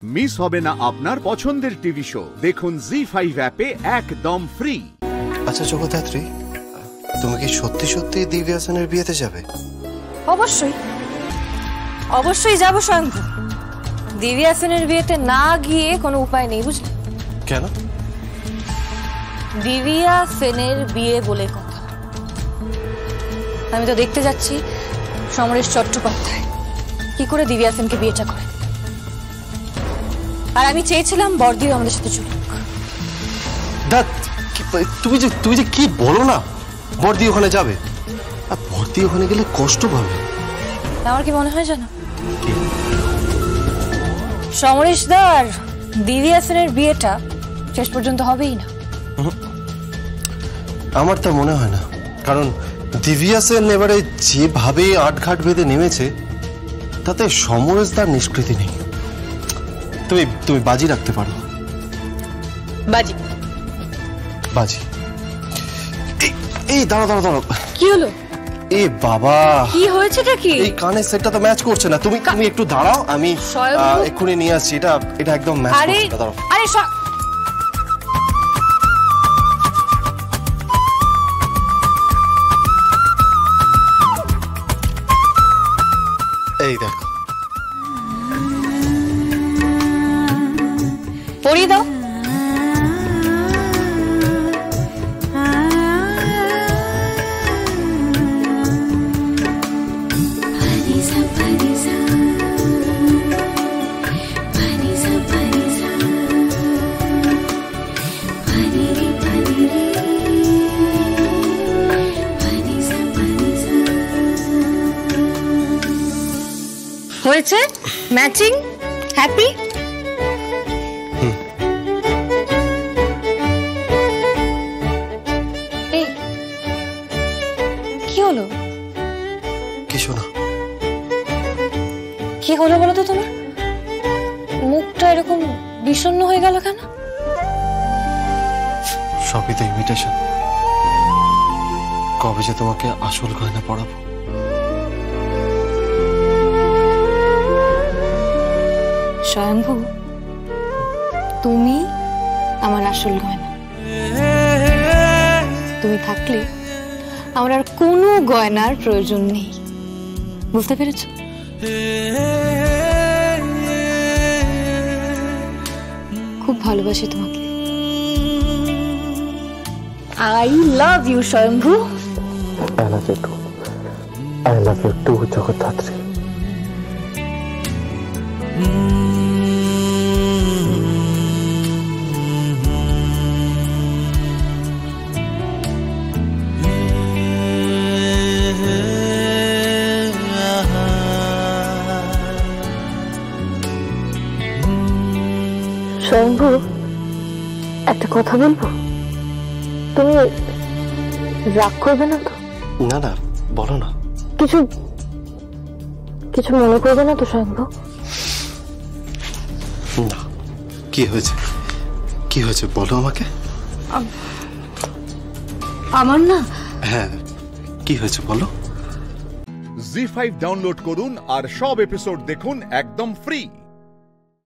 Miss হবে না আপনার পছন্দের টিভি শো। দেখুন জি5 অ্যাপে একদম ফ্রি। আচ্ছা জগদ্ধাত্রী, তুমি কি সত্যি সত্যি দিব্যা সেনের বিয়েতে যাবে? অবশ্যই অবশ্যই যাবো স্বয়ংভূ। দিব্যা সেনের বিয়েতে না গিয়ে কোনো উপায় নেই, বুঝলে? কেন? দিব্যা সেনের বিয়ে বলে কথা। আমি তো দেখতে যাচ্ছি সমরেশ চট্টোপাধ্যায় কি করে দিব্যা সেনকে বিয়েটা করে। আর আমি চেয়েছিলাম বর্দিও আমাদের সাথে চলুক। তুমি যে কি বলো না, বর্দি ওখানে যাবে। আর বর্দি ওখানে গেলে কষ্ট পাবে। আমার কি মনে হয় জানো, সমরেশ দার দিব্যা সেনের বিয়েটা শেষ পর্যন্ত হবেই না। আমার তা মনে হয় না, কারণ দিব্যা সেন এবারে যেভাবে আটঘাট বেঁধে নেমেছে তাতে সমরেশ দার নিষ্কৃতি নেই। তুমি বাজি রাখতে পারো। বাজি বাজি এই দাঁড়াও। কি হলো? এ বাবা, কি হয়েছেটা কি? এই কানের সেটটা তো ম্যাচ করছে না। তুমি একটু দাঁড়াও, আমি এক্ষুনি নিয়ে আসছি। এটা একদম ম্যাচ করছে না। দাঁড়াও। আরে এই দেখো, পরিয়ে দাও। হয়েছে ম্যাচিং? হ্যাপি? কি হলো? কিছু না। কি হলো বলো তো, তোমার মুখটা এরকম বিষণ্ণ হয়ে গেল কেন? সবই তো ইমিটেশন। কবে যে তোমাকে আসল গয়না পরাবো। স্বয়ংভূ, তুমি আমার আসল গয়না। তুমি থাকলে আমার আর কোনো গয়নার প্রয়োজন নেই। বুঝতে পেরেছ? খুব ভালোবাসি তোমাকে। I love you Swayambhu. I love you too, Jagaddhatri. Swayambhu, একটা কথা বলবো? তুমি রাগ করবে না তো? না, বলো না। কিছু মনে করবে না তো স্বয়ংভূ? না। কি হয়েছে বলো আমাকে। আমার না। হ্যাঁ, কি হয়েছে বলো। জি5 ডাউনলোড করুন আর সব এপিসোড দেখুন একদম ফ্রি।